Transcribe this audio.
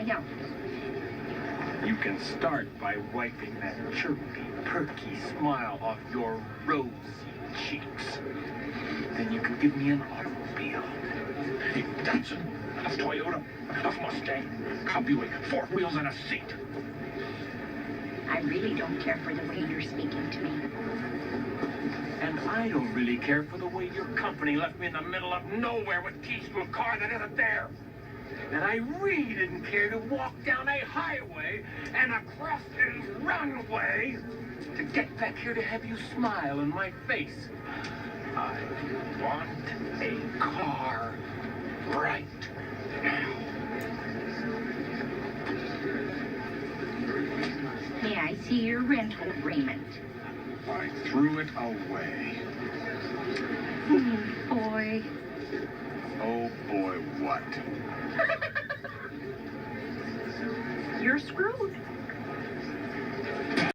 find out. You can start by wiping that chirpy, perky smile off your rosy cheeks. Then you can give me an automobile. A Datsun, a Toyota, a Mustang, a Buick, 4 wheels and a seat. I really don't care for the way you're speaking to me. And I don't really care for the way your company left me in the middle of nowhere with keys to a car that isn't there. And I really didn't care to walk down a highway and across a runway to get back here to have you smile in my face. I want a car right now. May I see your rental agreement? I threw it away. Boy. Oh boy, what? You're screwed.